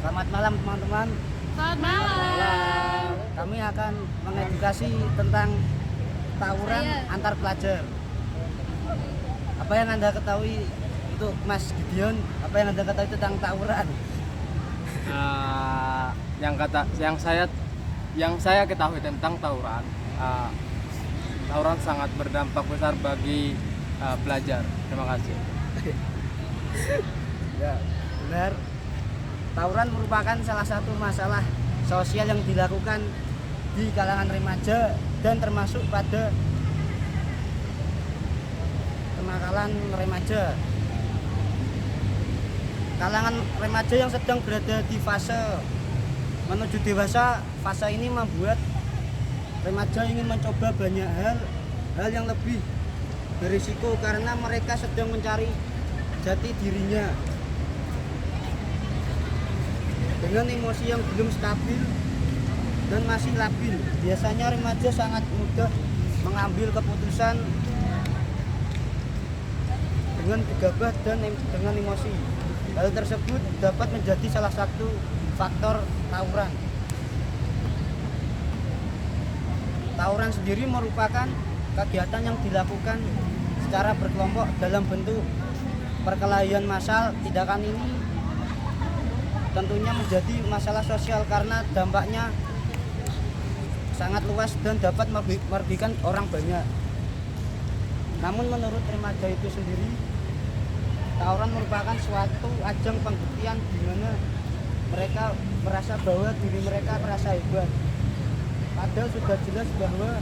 Selamat malam teman-teman. Selamat malam. Kami akan mengedukasi tentang tawuran antar pelajar. Apa yang Anda ketahui itu Mas Gideon? Apa yang Anda ketahui tentang tawuran? Yang saya ketahui tentang tawuran, tawuran sangat berdampak besar bagi pelajar. Terima kasih. Ya, benar. Tawuran merupakan salah satu masalah sosial yang dilakukan di kalangan remaja dan termasuk pada kenakalan remaja. Kalangan remaja yang sedang berada di fase menuju dewasa, fase ini membuat remaja ingin mencoba banyak hal yang lebih berisiko karena mereka sedang mencari jati dirinya. Dengan emosi yang belum stabil dan masih labil, biasanya remaja sangat mudah mengambil keputusan dengan gegabah dan dengan emosi. Hal tersebut dapat menjadi salah satu faktor tawuran. Tawuran sendiri merupakan kegiatan yang dilakukan secara berkelompok dalam bentuk perkelahian massal. Tindakan ini tentunya menjadi masalah sosial karena dampaknya sangat luas dan dapat merugikan orang banyak. Namun menurut remaja itu sendiri, tawuran merupakan suatu ajang pembuktian di mana mereka merasa bahwa diri mereka merasa hebat. Padahal sudah jelas bahwa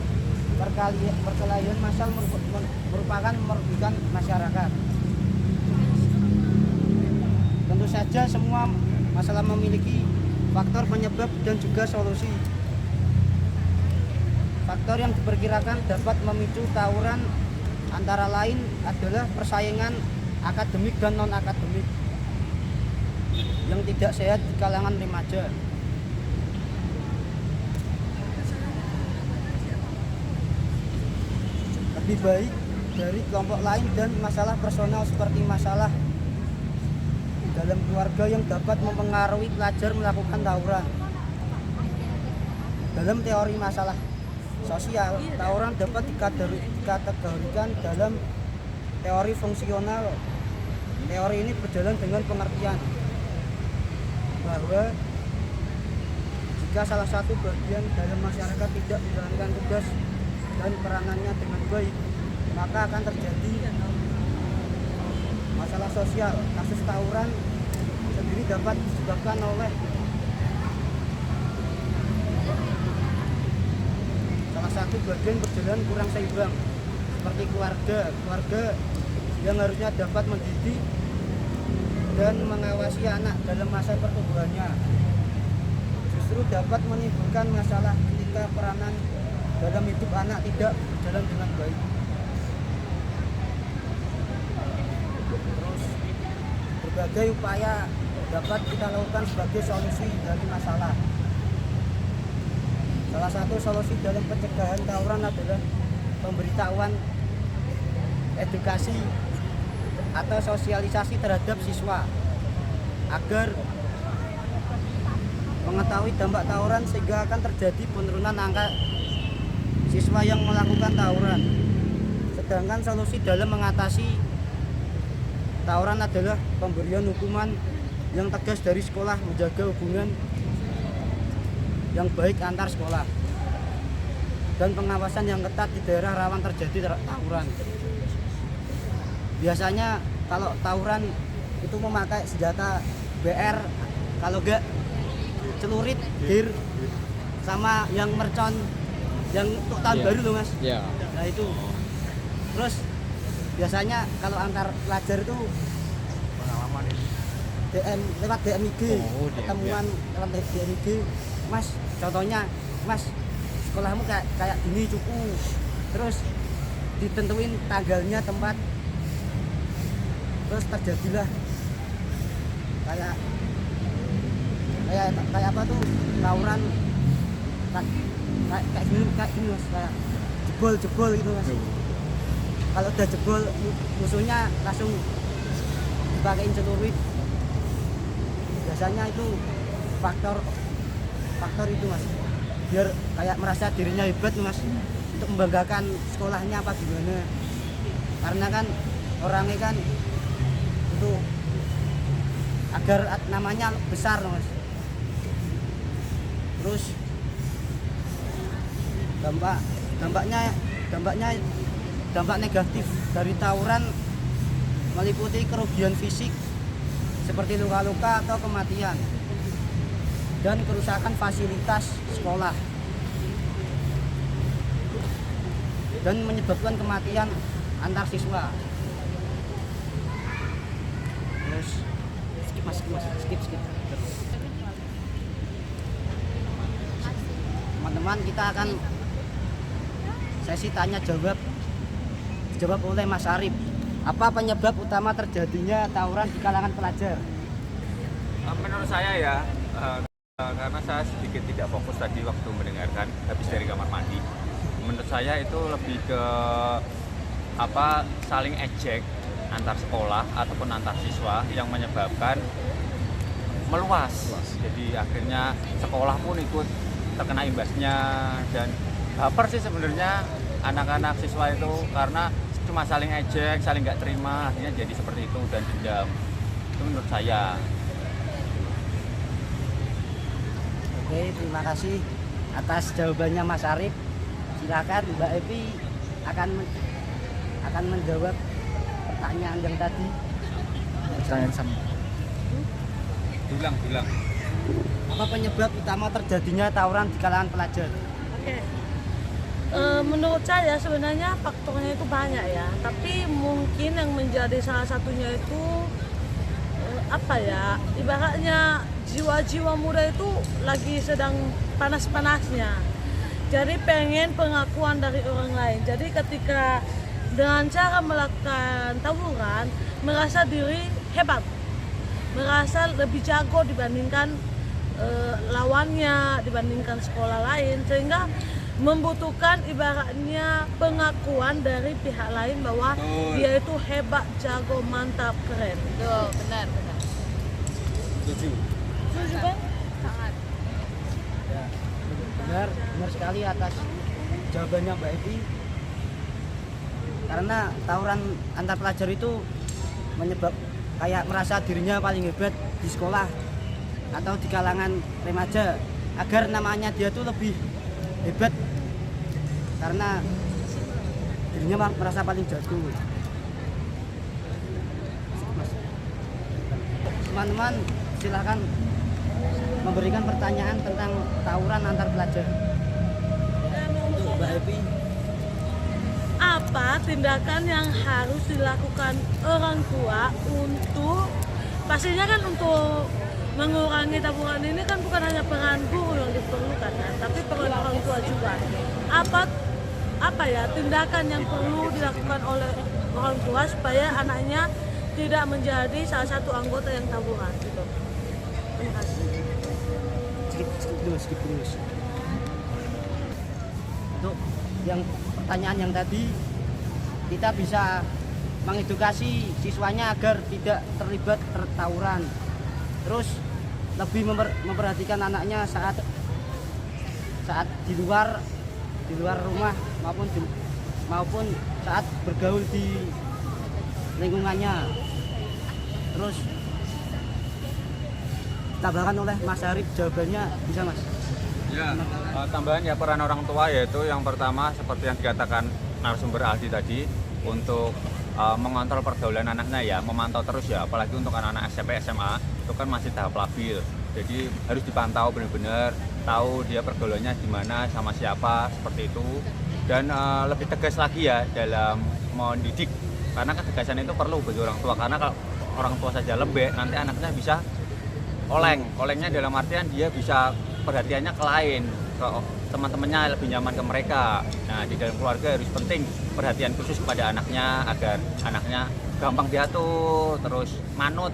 perkelahian massal merupakan merugikan masyarakat. Tentu saja semua masalah memiliki faktor penyebab dan juga solusi. Faktor yang diperkirakan dapat memicu tawuran antara lain adalah persaingan akademik dan non-akademik yang tidak sehat di kalangan remaja. Lebih baik dari kelompok lain dan masalah personal seperti masalah dalam keluarga yang dapat mempengaruhi pelajar melakukan tawuran. Dalam teori masalah sosial, tawuran dapat dikategorikan dalam teori fungsional. Teori ini berjalan dengan pengertian bahwa jika salah satu bagian dalam masyarakat tidak menjalankan tugas dan peranannya dengan baik, maka akan terjadi masalah sosial. Kasus tawuran sendiri dapat disebabkan oleh salah satu bagian berjalan kurang seimbang, seperti keluarga yang harusnya dapat mendidik dan mengawasi anak dalam masa pertumbuhannya, justru dapat menimbulkan masalah ketika peranan dalam hidup anak tidak berjalan dengan baik. Berbagai upaya dapat kita lakukan sebagai solusi dari masalah. Salah satu solusi dalam pencegahan tawuran adalah pemberitahuan, edukasi atau sosialisasi terhadap siswa agar mengetahui dampak tawuran sehingga akan terjadi penurunan angka siswa yang melakukan tawuran. Sedangkan solusi dalam mengatasi tawuran adalah pemberian hukuman yang tegas dari sekolah, menjaga hubungan yang baik antar sekolah, dan pengawasan yang ketat di daerah rawan terjadi tawuran. Biasanya kalau tawuran itu memakai senjata BR, kalau enggak celurit, dir, sama yang mercon, yang untuk tahun baru loh Mas. Ya. Nah itu. Terus biasanya kalau antar pelajar itu Pengalaman ini. lewat DMIG, Oh, ketemuan lewat DMIG. Mas, contohnya, Mas, sekolahmu kayak gini cukup. Terus ditentuin tanggalnya, tempat. Terus terjadilah kayak apa tuh tawuran kayak gini Mas, kayak jebol gitu Mas. Kalau udah jebol musuhnya langsung dipakein celurit. Biasanya itu faktor itu mas, biar kayak merasa dirinya hebat mas, untuk membanggakan sekolahnya apa gimana, karena kan orangnya kan untuk agar namanya besar mas. Terus dampak negatif dari tawuran meliputi kerugian fisik seperti luka-luka atau kematian dan kerusakan fasilitas sekolah dan menyebabkan kematian antar siswa. Terus skip. Teman-teman, kita akan sesi tanya jawab oleh Mas Arif. Apa penyebab utama terjadinya tawuran di kalangan pelajar? Menurut saya ya, karena saya sedikit tidak fokus tadi waktu mendengarkan habis dari kamar mandi. Menurut saya itu lebih ke saling ejek antar sekolah ataupun antar siswa yang menyebabkan meluas. Jadi akhirnya sekolah pun ikut terkena imbasnya, dan baper sih sebenarnya anak-anak siswa itu karena cuma saling ejek, saling nggak terima, akhirnya jadi seperti itu dan dendam. Itu menurut saya. Oke, terima kasih atas jawabannya Mas Arif. Silakan Mbak Evi akan menjawab pertanyaan yang tadi. Pertanyaan sama. Bilang. Apa penyebab utama terjadinya tawuran di kalangan pelajar? Oke. Menurut saya sebenarnya faktornya itu banyak ya, tapi mungkin yang menjadi salah satunya itu ibaratnya jiwa-jiwa muda itu lagi sedang panas-panasnya, jadi pengen pengakuan dari orang lain. Jadi ketika dengan cara melakukan tawuran merasa diri hebat, merasa lebih jago dibandingkan lawannya, dibandingkan sekolah lain, sehingga membutuhkan ibaratnya pengakuan dari pihak lain bahwa dia itu hebat, jago, mantap, keren. Tuh, benar. Setuju kan? Sangat. Ya, benar sekali atas jawabannya Mbak Evi. Karena tawuran antar pelajar itu menyebab kayak merasa dirinya paling hebat di sekolah atau di kalangan remaja, agar namanya dia tuh lebih hebat karena dirinya merasa paling jago. Teman-teman, silakan memberikan pertanyaan tentang tawuran antar pelajar. Untuk Mbak Evi, Apa tindakan yang harus dilakukan orang tua untuk, pastinya kan untuk mengurangi tawuran ini kan bukan hanya peran guru yang diperlukan kan, tapi peran orang tua juga. Apa ya tindakan yang perlu dilakukan oleh orang tua supaya anaknya tidak menjadi salah satu anggota yang tawuran gitu. Terima kasih. skip terus. Untuk yang pertanyaan yang tadi, kita bisa mengedukasi siswanya agar tidak terlibat tawuran. Terus lebih memperhatikan anaknya saat di luar rumah maupun saat bergaul di lingkungannya. Terus tambahkan oleh Mas Arif jawabannya, bisa Mas? Ya, tambahan ya peran orang tua, yaitu yang pertama seperti yang dikatakan narasumber Aldi tadi, untuk mengontrol pergaulan anaknya ya, memantau terus ya, apalagi untuk anak-anak SMP SMA itu kan masih tahap labil, jadi harus dipantau benar-benar, tahu dia pergaulannya gimana, sama siapa, seperti itu. Dan lebih tegas lagi ya dalam mendidik, karena ketegasan itu perlu bagi orang tua, karena kalau orang tua saja lembek, nanti anaknya bisa olengnya dalam artian dia bisa perhatiannya ke lain, ke teman-temannya, lebih nyaman ke mereka. Nah, di dalam keluarga harus penting perhatian khusus kepada anaknya agar anaknya gampang diatur, terus manut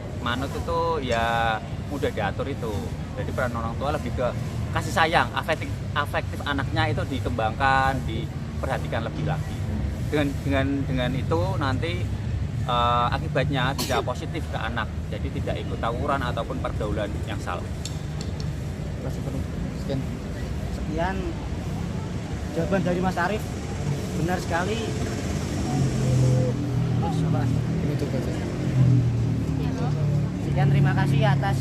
itu ya mudah diatur itu. Jadi peran orang tua lebih ke kasih sayang, afektif anaknya itu dikembangkan, diperhatikan lebih lagi. Dengan itu nanti akibatnya bisa positif ke anak, jadi tidak ikut tawuran ataupun pergaulan yang salah. Sekian. Sekian jawaban dari Mas Arif, benar sekali. Terus apa? Penutup aja. Sekian, terima kasih atas